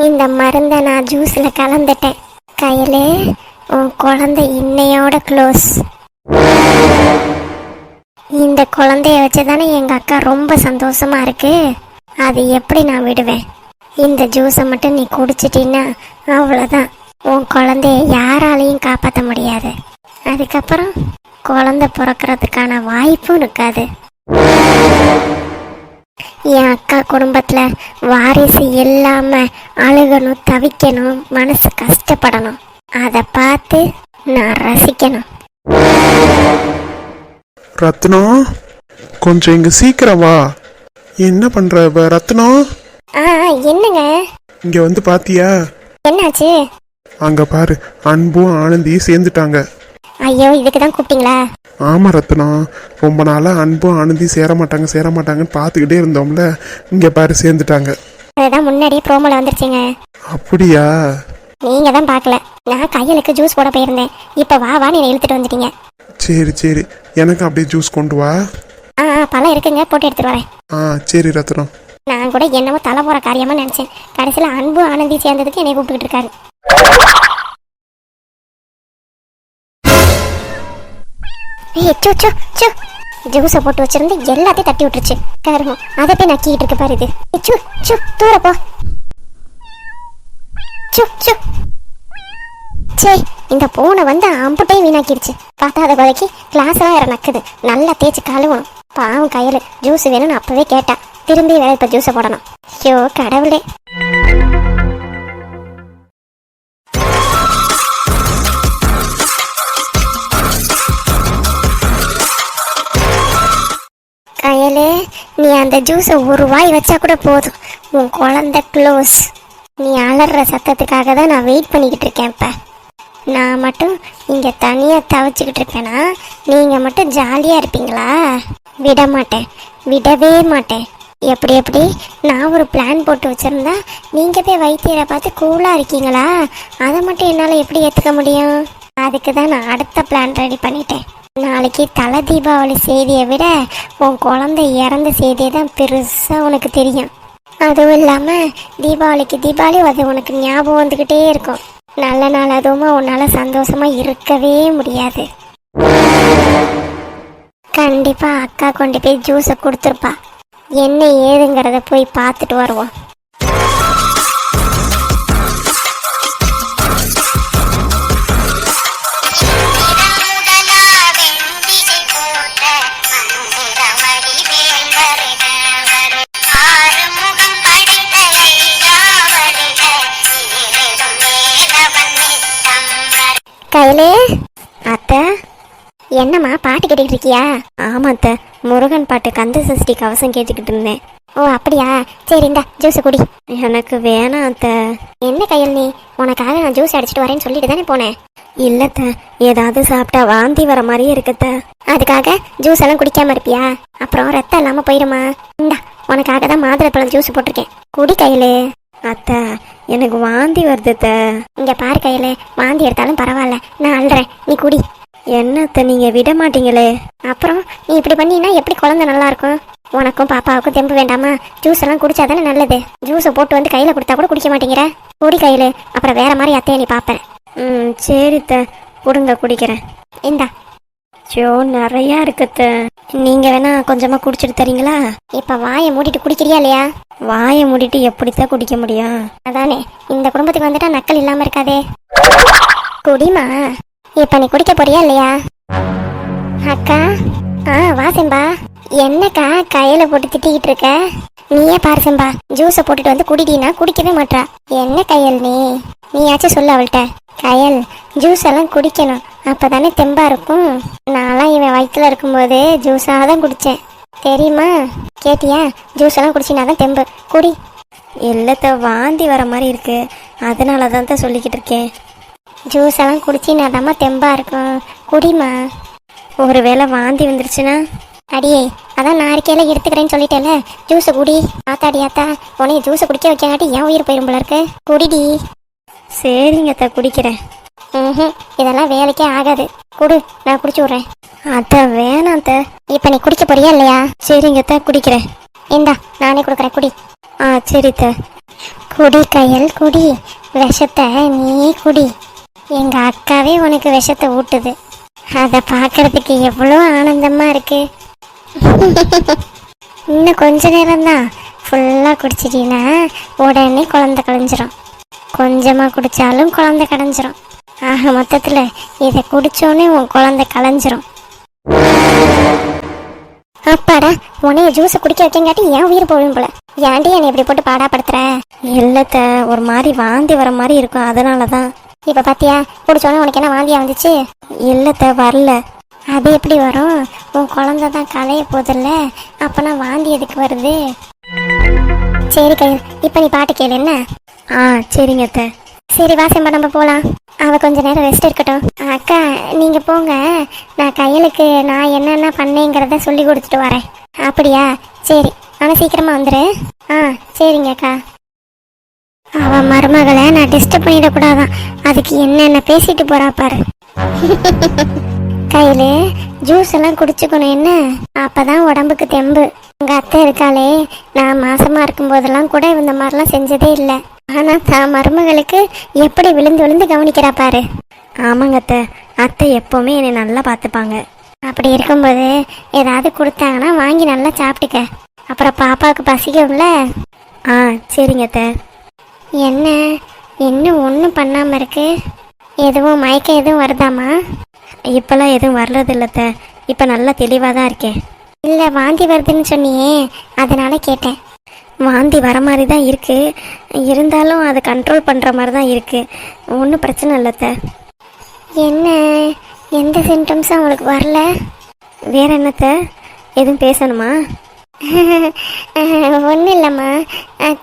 இந்த மருந்தை நான் ஜூஸில் கலந்துட்டேன். கையிலே உன் குழந்தை இன்னையோட க்ளோஸ். இந்த குழந்தைய வச்சு தானே எங்கள் அக்கா ரொம்ப சந்தோஷமா இருக்கு. அது எப்படி நான் விடுவேன்? இந்த ஜூஸை மட்டும் நீ குடிச்சிட்டின்னா அவ்வளோதான். உன் குழந்தைய யாராலையும் காப்பாற்ற முடியாது. அதுக்கப்புறம் குழந்தை பிறக்கிறதுக்கான வாய்ப்பும் இருக்காது. என் அக்கா குடும்பத்தில் வாரிசு இல்லாமல் அழுகணும், தவிக்கணும், மனசு கஷ்டப்படணும். அதை பார்த்து நான் ரசிக்கணும். ரத்னம், கொஞ்சம் இங்க சீக்கிரம் வா. என்ன பண்ற ரத்னம்? என்னங்க? இங்க வந்து பாத்தியா? என்னாச்சு? அங்க பாரு, அன்பும் ஆனந்தியும் சேர்ந்துட்டாங்க. ஐயோ, இதுக்கு தான் கூப்பிட்டீங்களா? ஆமா ரத்னம், ரொம்ப நாளா அன்பும் ஆனந்தி சேர மாட்டாங்கன்னு பார்த்துக்கிட்டே இருந்தோம்ல. இங்க பாரு, சேர்ந்துட்டாங்க. அதுதான் முன்னாடியே ப்ரோமோல வந்துருச்சுங்க. அப்படியா? நீங்க தான் பார்க்கல. நான் கையலுக்கு ஜூஸ் போட போயிருந்தேன். இப்போ வான்னு என்னை இழுத்துட்டு வந்துட்டீங்க. சரி சரி, எனக்கு அப்படியே ஜூஸ் கொண்டு வா. பழம் இருக்குங்க, போட்டு எடுத்துட்டு வரேன். சரி ரத்னம். நான் கூட என்னமோ தலை போற காரியமா நினைச்சேன். கடைசியில் அன்பு ஆனந்தி சேர்ந்ததுக்கு என்னை கூப்பிட்டுக்கிட்டு இருக்காரு. ஜூஸை போட்டு வச்சிருந்து எல்லாத்தையும் தட்டி விட்டுருச்சு. கருமம், அதை போய் நக்கிட்டு இருக்கு பாரு. இது தூர போ. சே, இந்த பூனை வந்து அம்புட்டையும் வீணாக்கிடுச்சு. பார்த்தாத குறைக்கு கிளாஸ் எல்லாம் வேற நக்குது. நல்லா தேய்ச்சி கழுவணும். பாவம் கையில் ஜூஸ் வேணும்னு அப்பவே கேட்டா. திரும்பி வேற இப்ப ஜூஸை போடணும். ஐயோ கடவுளே. கையிலே, நீ அந்த ஜூஸை ஒரு வாய் வச்சா கூட போதும். உன் குழந்தை க்ளோஸ். நீ அலற சத்தத்துக்காக தான் நான் வெயிட் பண்ணிக்கிட்டு இருக்கேன். இப்போ நான் மட்டும் இங்கே தனியாக தவிச்சுக்கிட்டு இருப்பேனா? நீங்கள் மட்டும் ஜாலியாக இருப்பீங்களா? விட மாட்டேன், விடவே மாட்டேன். எப்படி நான் ஒரு பிளான் போட்டு வச்சுருந்தா நீங்கள் போய் வைத்தியரை பார்த்து கூலாக இருக்கீங்களா? அதை மட்டும் என்னால் எப்படி ஏற்றுக்க முடியும்? அதுக்கு தான் நான் அடுத்த பிளான் ரெடி பண்ணிட்டேன். நாளைக்கு தலை தீபாவளி செய்தியை விட உன் குழந்தை இறந்த செய்தியை தான் பெருசாக உனக்கு தெரியும். அதுவும் இல்லாமல் தீபாவளி அது உனக்கு ஞாபகம் வந்துக்கிட்டே இருக்கும். நல்ல நாள் அதுவுமா உன்னால் சந்தோஷமாக இருக்கவே முடியாது. கண்டிப்பாக அக்கா கொண்டு போய் ஜூஸை கொடுத்துருப்பா. என்ன ஏதுங்கிறத போய் பார்த்துட்டு வருவோம். கையிலே, அத்தை என்னம்மா பாட்டு கேட்டுக்கிட்டு இருக்கியா? ஆமா அத்தை, முருகன் பாட்டு கந்த சஷ்டி கவசம் கேட்டுக்கிட்டு இருந்தேன். ஓ அப்படியா, சரி இந்தா ஜூஸ் குடி. எனக்கு வேணாம் அத்தை. என்ன கையில், நீ உனக்காக நான் ஜூஸ் அடிச்சிட்டு வரேன்னு சொல்லிட்டு தானே போனேன். இல்லத்த, ஏதாவது சாப்பிட்டா வாந்தி வர மாதிரியே இருக்கத்த. அதுக்காக ஜூஸ் எல்லாம் குடிக்காம இருப்பியா? அப்புறம் ரத்தம் இல்லாம போயிருமா? இந்தா உனக்காக தான் மாதுளப்பழம் ஜூஸ் போட்டிருக்கேன், குடி கையிலே. அத்தை, எனக்கு வாந்தி வருது. இங்க பாரு கையில, வாந்தி எடுத்தாலும் பரவாயில்ல, நான் அழுறேன், நீ குடி. என்னத்த நீங்க விட மாட்டீங்களே? அப்புறம் நீ இப்படி பண்ணினா எப்படி குழந்தை நல்லா இருக்கும்? உனக்கும் பாப்பாவுக்கும் தெம்பு வேண்டாமா? ஜூஸ் எல்லாம் குடிச்சாதானே நல்லது. ஜூஸை போட்டு வந்து கையில கொடுத்தா கூட குடிக்க மாட்டேங்கிற. குடி கையில, அப்புறம் வேற மாதிரி அத்தையை நீ பாப்பேன். சரித்த, கொடுங்க குடிக்கிறேன். இந்தா. ஜோ நிறையா இருக்குத்த, நீங்க வேணா கொஞ்சமா குடிச்சிட்டு தரீங்களா? இப்ப வாயை மூடிட்டு குடிக்கிறியா இல்லையா? வாயை மூடிட்டு எப்படித்தான் குடிக்க முடியும்? அதானே, இந்த குடும்பத்துக்கு வந்துட்டா நக்கல் இல்லாம இருக்காதே. குடிமா. இப்ப நீ குடிக்க போறியா இல்லையா? அக்கா, வா செம்பா. என்னக்கா கையில போட்டு திட்டிக்கிட்டு இருக்க? நீயே பாரு செம்பா, ஜூஸை போட்டுட்டு வந்து குடிடினா குடிக்கவே மாட்டா. என்ன கையல் நீயாச்சும் சொல்ல அவள்கிட்ட. கயல், ஜூஸ் எல்லாம் குடிக்கணும், அப்பதானே தெம்பா இருக்கும். நான்லாம் இவன் வயிற்றுல இருக்கும்போது ஜூஸாக தான் குடித்தேன் தெரியுமா? கேட்டியா? ஜூஸ் எல்லாம் குடிச்சினாதான் தெம்பு, குடி. இல்லத்த, வாந்தி வர மாதிரி இருக்கு, அதனால தான் சொல்லிக்கிட்டு இருக்கேன். ஜூஸ் எல்லாம் குடிச்சினாதாம்மா தெம்பா இருக்கும், குடிமா. ஒருவேளை வாந்தி வந்துருச்சுன்னா? அடியே, அதான் நான் இருக்கையில எடுத்துக்கிறேன்னு சொல்லிட்டேல, ஜூஸை குடி. ஆத்தாடியாத்தா, உனைய ஜூஸை குடிக்க வைக்காட்டி என் உயிர் போயிரும் போல இருக்கு, குடிடி. சரிங்கத்த, குடிக்கிறேன். இதெல்லாம் வேலைக்கே ஆகாது, குடு, நான் குடிச்சு விட்றேன். அத்த வேணாம் அத்த. இப்போ நீ குடிக்க போறியா இல்லையா? சரிங்கத்த, குடிக்கிறேன். இந்தா நானே கொடுக்குறேன், குடி. சரித்த. குடி கையல் குடி, விஷத்தை நீ குடி. எங்க அக்காவே உனக்கு விஷத்தை ஊட்டுது. அதை பார்க்கறதுக்கு எவ்வளோ ஆனந்தமா இருக்கு. இன்னும் கொஞ்ச நேரம்தான், ஃபுல்லாக குடிச்சிட்டீங்கன்னா உடனே குழந்தை கலைஞ்சிரும். கொஞ்சமாக குடித்தாலும் குழந்தை கலைஞ்சிரும். ஆக மொத்தத்தில் இதை குடித்தோடனே உன் குழந்தை கலைஞ்சிரும். அப்பாடா, உனைய ஜூஸை குடிக்க வைக்கங்காட்டி ஏன் உயிர் போகும் போல. ஏன்டி என்னை இப்படி போட்டு பாடாப்படுத்துற? இல்லத்த, ஒரு மாதிரி வாந்தி வர மாதிரி இருக்கும், அதனால தான். இப்போ பார்த்தியா, குடிச்சோடனே உனக்கு என்ன வாந்தியா வந்துச்சு? இல்லத்த, வரல. அது எப்படி வரும்? உன் குழந்தை தான் கலைய போதில்ல, அப்போனா வாந்தி எதுக்கு வருது? சரி கையில், இப்போ நீ பாட்டு கேளு என்ன? சரிங்க அத்தை. சரி வாசம்பா, நம்ம போகலாம். அவள் கொஞ்ச நேரம் ரெஸ்ட் இருக்கட்டும். அக்கா நீங்கள் போங்க, நான் கையலுக்கு நான் என்னென்ன பண்ணேங்கிறத சொல்லி கொடுத்துட்டு வரேன். அப்படியா? சரி, ஆனால் சீக்கிரமாக வந்துடு. சரிங்க அக்கா. அவன் மருமகளை நான் டிஸ்டர்ப் பண்ணிடக்கூடாதான், அதுக்கு என்னென்ன பேசிட்டு போறா பாரு. கையில் ஜூஸ் எல்லாம் குடிச்சுக்கணும் என்ன, அப்பதான் உடம்புக்கு தெம்பு. உங்க அத்தை இருக்காளே, நான் மாசமா இருக்கும் போதெல்லாம் கூட இந்த மாதிரிலாம் செஞ்சதே இல்லை. ஆனா தான் மருமகளுக்கு எப்படி விழுந்து விழுந்து கவனிக்கிறா பாரு. ஆமாங்க அத்தை, அத்தை எப்பவுமே என்னை நல்லா பார்த்துப்பாங்க. அப்படி இருக்கும்போது ஏதாவது கொடுத்தாங்கன்னா வாங்கி நல்லா சாப்பிட்டுக்க, அப்புறம் பாப்பாவுக்கு பசிக்கும்ல. சரிங்க அத்தை. என்ன இன்னும் ஒன்றும் பண்ணாமல் இருக்கு? எதுவும் மயக்கம் எதுவும் வருதாமா? இப்போல்லாம் எதுவும் வர்றதில்ல அத்தை, இப்போ நல்லா தெளிவாக தான் இருக்கேன். இல்லை வாந்தி வருதுன்னு சொன்னியே, அதனால கேட்டேன். வாந்தி வர மாதிரி தான் இருக்குது, இருந்தாலும் அதை கண்ட்ரோல் பண்ணுற மாதிரி தான் இருக்குது, ஒன்றும் பிரச்சனை இல்லை அத்தை. என்ன எந்த சிம்டம்ஸும் உங்களுக்கு வரல? வேற என்னத்த, எதுவும் பேசணுமா? ஒன்றும் இல்லைம்மா.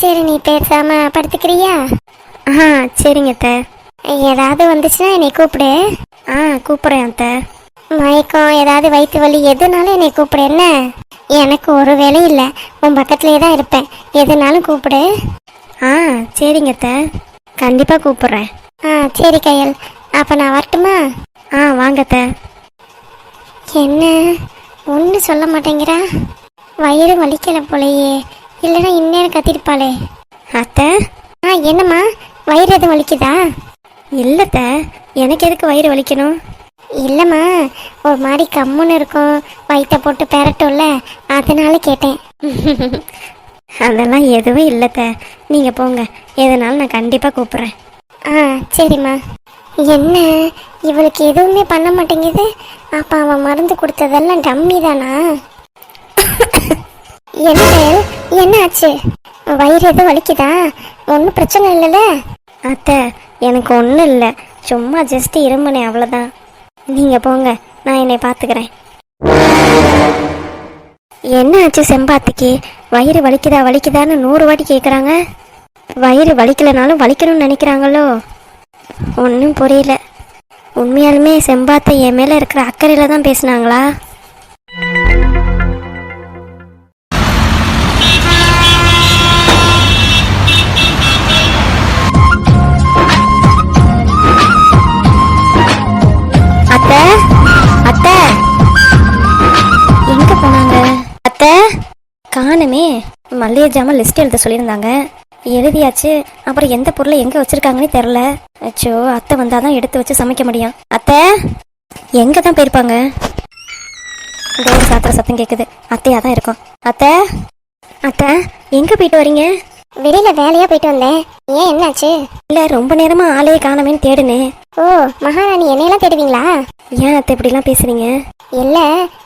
சரி, நீ பேசாமல் படுத்துக்கிறியா? சரிங்க அத்தை. ஏதாவது வந்துச்சுன்னா என்னை கூப்பிடு. கூப்பிட்றேன் அத்தை. மயக்கம் ஏதாவது வயிற்று வலி எதுனாலும் என்னை கூப்பிடு என்ன. எனக்கு ஒரு வேலையும் இல்லை, உன் பக்கத்துலேயே தான் இருப்பேன், எதுனாலும் கூப்பிடு. சரிங்க அத்தை, கண்டிப்பாக கூப்பிட்றேன். சரி கையல், அப்போ நான் வரட்டுமா? வாங்க அத்தை. என்ன ஒன்றும் சொல்ல மாட்டேங்கிறா? வயிறு வலிக்கலை போலையே, இல்லைன்னா இந்நேரம் கத்திருப்பாளே. அத்தை என்னம்மா, வயிறு எதுவும் வலிக்குதா? இல்லைத்த, எனக்கு எதுக்கு வயிறு வலிக்கணும்? இல்லைம்மா, ஒரு மாதிரி கம்முன்னு இருக்கும், வயிற்ற போட்டு பெரட்டும்ல, அதனால கேட்டேன். அதெல்லாம் எதுவும் இல்லைத்த, நீங்கள் போங்க, எதனாலும் நான் கண்டிப்பாக கூப்பிட்றேன். சரிம்மா. என்ன இவளுக்கு எதுவுமே பண்ண மாட்டேங்குது? அப்போ அவன் மருந்து கொடுத்ததெல்லாம் டம்மி தானா? என்ன ஆச்சு? வயிறு எதுவும் வலிக்குதா? ஒன்றும் பிரச்சனை இல்லைல்ல? அத்தை, எனக்கு ஒன்றும் இல்லை, சும்மா ஜஸ்ட் இருமனே, அவ்வளோதான். நீங்கள் போங்க, நான் என்னை பார்த்துக்கிறேன். என்ன ஆச்சு செம்பாத்துக்கு? வயிறு வலிக்குதா வலிக்குதான்னு 100 வாட்டி கேட்குறாங்க. வயிறு வலிக்கலைனாலும் வலிக்கணும்னு நினைக்கிறாங்களோ? ஒன்றும் புரியல. உண்மையாலுமே செம்பாத்தை என் மேலே இருக்கிற அக்கறையில் தான் பேசுனாங்களா? அத்தை, அத்தை எங்க போனாங்க? அத்தை காணுமே. மல்லிகை ஜாமான் லிஸ்ட் எழுத சொல்லியிருந்தாங்க, எழுதியாச்சு. அப்புறம் எந்த பொருளை எங்க வச்சிருக்காங்கன்னு தெரில. அச்சோ, அத்தை வந்தாதான் எடுத்து வச்சு சமைக்க முடியும். அத்தை எங்க தான் போயிருப்பாங்க? டோர் சாத்திர சத்தம் கேட்குது, அத்தையா தான் இருக்கும். அத்தை, அத்தை எங்க போயிட்டு வரீங்க? வெளியில வேலையா போயிட்டு வந்தேன். ஏன் என்னாச்சு? இல்ல, ரொம்ப நேரமா ஆளையே காணமேன்னு தேடுனேன். ஓ மகாராணி, என்னையெல்லாம் தேடுவீங்களா? ஏன் அத்தை இப்படிலாம் பேசுறீங்க? இல்ல,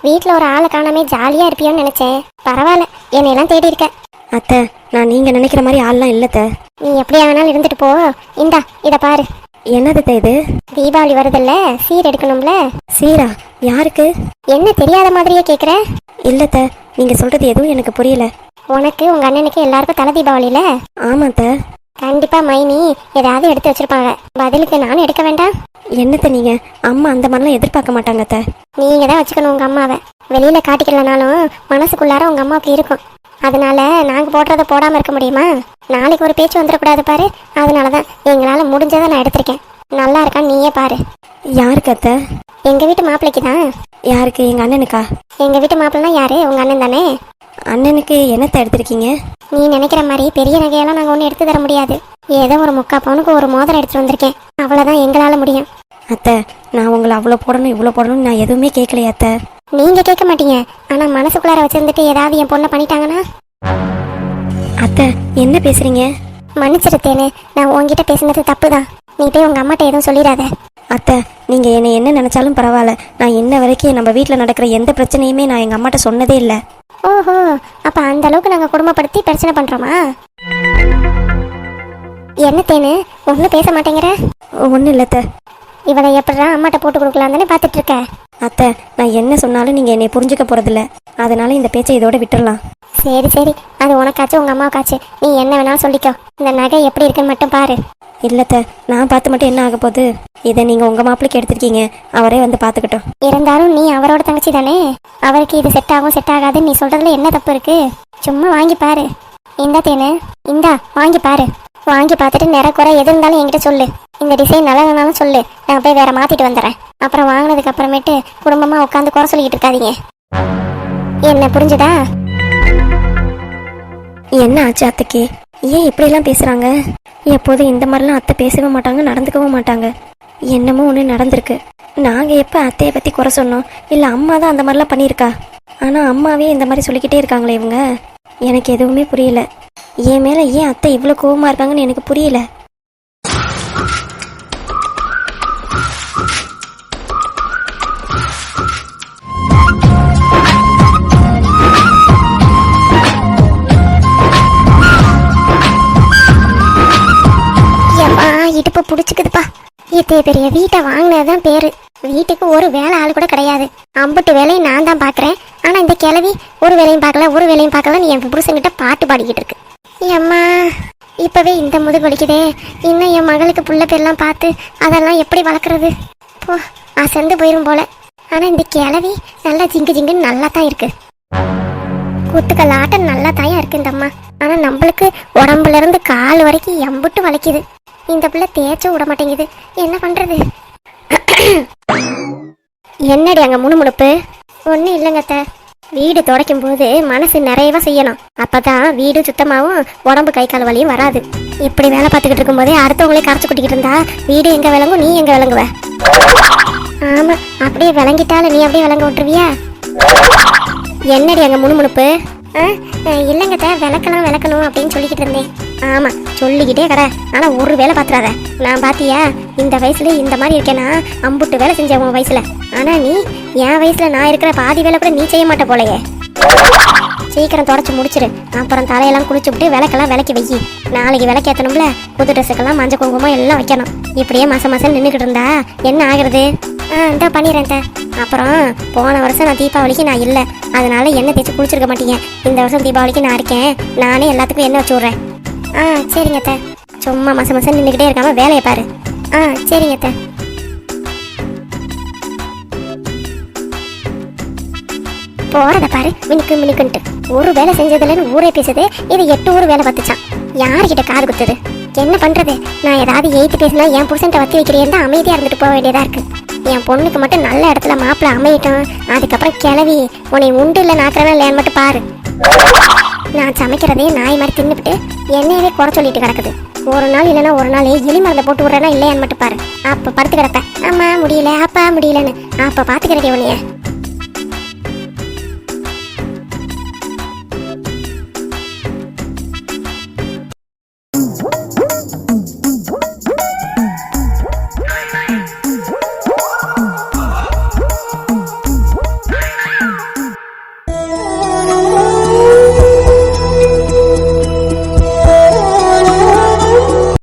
வீட்டுல ஒரு ஆளை காணாமே ஜாலியா இருப்பியோன்னு நினைச்சேன். பரவாயில்ல, என்னையெல்லாம் தேடி இருக்க. அத்தை, நான் நீங்க நினைக்கிற மாதிரி ஆள்லாம் இல்லத்த. நீ எப்படியா வேணாலும் இருந்துட்டு போ. இந்தா இத பாரு. என்னது இது? தீபாவளி வருதுல்ல, சீர் எடுக்கணும்ல. சீரா? யாருக்கு? என்ன தெரியாத மாதிரியே கேக்குற? இல்லத்த, நீங்க சொல்றது எதுவும் எனக்கு புரியல. உனக்கு உங்க அண்ணனுக்கு எல்லாருக்கும் தலை தீபாவளியில. ஆமாத்த. கண்டிப்பா மைனி ஏதாவது எடுத்து வச்சிருப்பாங்க, பதிலுக்கு நானும் எடுக்க வேண்டாம். என்னத்த நீங்க? அம்மா அந்த மாதிரிலாம் எதிர்பார்க்க மாட்டாங்க அத்தை. நீங்க தான் வச்சுக்கணும் உங்க அம்மாவை. வெளியில காட்டிக்கலனாலும் மனசுக்குள்ளார உங்க அம்மாவுக்கு இருக்கும். அதனால நாங்க போடுறத போடாம இருக்க முடியுமா? நாளைக்கு ஒரு பேச்சு வந்துடக்கூடாது பாரு. அதனாலதான் எங்களால முடிஞ்சதை நான் எடுத்திருக்கேன். நல்லா இருக்கான்னு நீயே பாரு. யாருக்கு அத்தை? எங்க வீட்டு மாப்பிள்ளைக்கு தான். யாருக்கு? எங்க அண்ணனுக்கா? எங்க வீட்டு மாப்பிள்ளைனா யாரு? உங்க அண்ணன் தானே. அண்ணனுக்கு என்னத்தை எடுத்திருக்கீங்க? நீ நினைக்கிற மாதிரி பெரிய நகையெல்லாம் நாங்கள் ஒன்றும் எடுத்து தர முடியாது. ஏதோ ஒரு 3/4 பவுனுக்கு ஒரு மோதிரம் எடுத்துட்டு வந்திருக்கேன், அவ்வளோதான் எங்களால் முடியும். அத்தை, நான் உங்களை அவ்வளோ போடணும் இவ்வளோ போடணும்னு நான் எதுவுமே கேட்கலையே அத்தை. நீங்கள் கேட்க மாட்டீங்க, ஆனால் மனசுக்குள்ளார வச்சிருந்துட்டு ஏதாவது என் பொண்ணை பண்ணிட்டாங்கன்னா? அத்தை, என்ன பேசுறீங்க? மன்னிச்சிருத்தேனே, நான் உங்ககிட்ட பேசினது தப்பு தான். நீ போய் உங்கள் அம்மாட்ட எதுவும் சொல்லிடாத. அத்தை, நீங்கள் என்னை என்ன நினச்சாலும் பரவாயில்ல. நான் இன்ன வரைக்கும் நம்ம வீட்டில் நடக்கிற எந்த பிரச்சனையுமே நான் எங்கள் அம்மாட்ட சொன்னதே இல்லை. ஓஹோ, அப்போ அந்த அளவுக்கு நாங்கள் குடும்பப்படுத்தி பிரச்சனை பண்ணுறோமா? என்ன தேனு, ஒன்றும் பேச மாட்டேங்கிற? ஒன்றும் இல்லை அத்தை. இவனை எப்படா அம்மாட்ட போட்டு கொடுக்கலாம் தானே பார்த்துட்டு இருக்க? அத்தை, நான் என்ன சொன்னாலும் நீங்கள் என்னை புரிஞ்சுக்க போகிறதில்ல, அதனால இந்த பேச்சை இதோட விட்டுடலாம். சரி சரி, அது உனக்காச்சு உங்கள் அம்மாவுக்காச்சு, நீ என்ன வேணாலும் சொல்லிக்கோ. இந்த நகை எப்படி இருக்குன்னு மட்டும் பாரு. இல்லத்த, நான் பார்த்து மட்டும் என்ன ஆக போகுது? இதை நீங்கள் உங்கள் மாப்பிள்ளைக்கு எடுத்திருக்கீங்க, அவரே வந்து பார்த்துக்கிட்டோம். இருந்தாலும் நீ அவரோட தங்கச்சி தானே, அவருக்கு இது செட் ஆகும் செட் ஆகாதுன்னு நீ சொல்கிறதுல என்ன தப்பு இருக்கு? சும்மா வாங்கி பாரு. இந்தா தேனு, இந்தா வாங்கி பாரு. வாங்கி பார்த்துட்டு நிறக்குறை எது இருந்தாலும் என்கிட்ட சொல்லு. இந்த டிசைன் நல்லா இருந்தாலும் சொல்லு, நான் போய் வேற மாற்றிட்டு வந்துடுறேன். அப்புறம் வாங்கினதுக்கு அப்புறமேட்டு குடும்பமாக உட்காந்து குறை சொல்லிக்கிட்டு இருக்காதீங்க. என்ன புரிஞ்சுதா? என்ன ஆச்சு அத்தைக்கு? ஏன் இப்படிலாம் பேசுகிறாங்க? எப்போதும் இந்த மாதிரிலாம் அத்தை பேசவே மாட்டாங்க, நடந்துக்கவும் மாட்டாங்க. என்னமோ ஒன்று நடந்திருக்கு. நாங்கள் எப்போ அத்தையை பற்றி குறை சொன்னோம்? இல்லை அம்மா தான் அந்த மாதிரிலாம் பண்ணியிருக்கா? ஆனால் அம்மாவே இந்த மாதிரி சொல்லிக்கிட்டே இருக்காங்களே இவங்க. எனக்கு எதுவுமே புரியல. என் மேலே ஏன் அத்தை இவ்வளோ கோவமாக இருக்காங்கன்னு எனக்கு புரியல. இடுப்பு பிடிச்சிக்குதுப்பா. இத்தே பெரிய வீட்டை வாங்கினதுதான் பேரு. வீட்டுக்கு ஒரு வேலை ஆள் கூட கிடையாது. அம்புட்டு வேலையும் நான் தான் பார்க்குறேன். ஆனால் இந்த கிழவி ஒரு வேலையும் பார்க்கல ஒரு வேலையும் பார்க்கலன்னு என் புருஷன்கிட்ட பாட்டு பாடிக்கிட்டு இருக்கு. அம்மா, இப்போவே இந்த முதுகு வலிக்குதே. இன்னும் என் மகளுக்கு புள்ள பேர்லாம் பார்த்து அதெல்லாம் எப்படி வளர்க்குறது? போ, அசந்து போயிடும் போல. ஆனால் இந்த கிழவி நல்லா ஜிங்கு ஜிங்குன்னு நல்லா தான் இருக்கு. குத்துக்கள் ஆட்டம் நல்லா தாயா இருக்கு இந்த அம்மா. ஆனால் நம்மளுக்கு உடம்புல இருந்து கால் வரைக்கும் எம்புட்டு வலிக்குது. இந்த பிள்ளை தேய்ச்சும் விட மாட்டேங்குது. என்ன பண்றது? என்னடி அங்க முணுமுணுப்பு? ஒன்றும் இல்லைங்கத்த. வீடு துடைக்கும் போது மனசு நிறையவா செய்யணும். அப்பதான் வீடு சுத்தமாகவும் உடம்பு கை கால் வலியும் வராது. இப்படி வேலை பார்த்துக்கிட்டு இருக்கும் போதே அடுத்தவங்களே கரைச்சு கூட்டிக்கிட்டு இருந்தா வீடு எங்க விளங்கும், நீ எங்க விளங்குவ? ஆமா, அப்படியே விளங்கிட்டாலும் நீ அப்படியே விளங்க விட்டுருவியா? என்னடி அங்க முணுமுணுப்பு? இல்லைங்கத்த, விளக்கணும் அப்படின்னு சொல்லிக்கிட்டு இருந்தேன். ஆமா, சொல்லிக்கிட்டே கடை. ஆனா ஒரு வேலை பாத்துறாத. நான் பாத்தியா, இந்த வயசுல இந்த மாதிரி இருக்கேன்னா அம்புட்டு வேலை செஞ்சேன் உன் வயசுல. ஆனா நீ என் வயசுல நான் இருக்கிற பாதி வேலை கூட நீ செய்ய மாட்ட போலையே. சீக்கிரம் தொடச்சு முடிச்சிரு. அப்புறம் தலையெல்லாம் குளிச்சு விட்டு விளக்கெல்லாம் விளக்கி வை. நாளைக்கு விளக்கு ஏற்றணும்ல. புது ட்ரெஸ்ஸுக்கெல்லாம் மஞ்சள் குங்குமம் எல்லாம் வைக்கணும். இப்படியே மாசம் நின்றுக்கிட்டு இருந்தா என்ன ஆகுறது? இந்த பண்ணிடுறேன். அப்புறம் போன வருஷம் நான் தீபாவளிக்கு நான் இல்லை, அதனால எண்ணெய் தேய்ச்சி குளிச்சிருக்க மாட்டீங்க. இந்த வருஷம் தீபாவளிக்கு நான் இருக்கேன், நானே எல்லாத்துக்கும் எண்ணெய் வச்சு விட்றேன். சரிங்க அத்தை. சும்மா மாசம் நின்றுக்கிட்டே இருக்காம வேலையை பாரு. சரிங்க அத்தை. போறத பாரு, மினுக்கு மினுக்குன்ட்டு. ஒரு வேலை செஞ்சதுலன்னு ஊரே பேசுது. இது 8 ஊர் வேலை பார்த்துச்சான். யாருக்கிட்ட காது குத்துது? என்ன பண்றது? நான் ஏதாவது எய்த்து பேசினா என் புருஷன்ட்ட வத்தி வைக்கிறேன் தான் அமைதியா இருந்துட்டு போக வேண்டியதா இருக்கு. என் பொண்ணுக்கு மட்டும் நல்ல இடத்துல மாப்பிள்ள அமையட்டும். அதுக்கப்புறம் கிளவி உன்னை உண்டு இல்லை நாக்கிறனா இல்லையான்னு மட்டும் பாரு. நான் சமைக்கிறதே நாய் மாதிரி தின்னுபிட்டு என்னையவே குறை சொல்லிட்டு கிடக்குது. ஒரு நாள் இல்லைன்னா ஒரு நாள் எலி மருந்தை போட்டு விட்றேன்னா இல்லையான்னு மட்டும் பாரு. அப்ப படுத்து கிடப்ப, அம்மா முடியல அப்பா முடியலன்னு. அப்ப பாத்துக்கிறதே உன்னைய.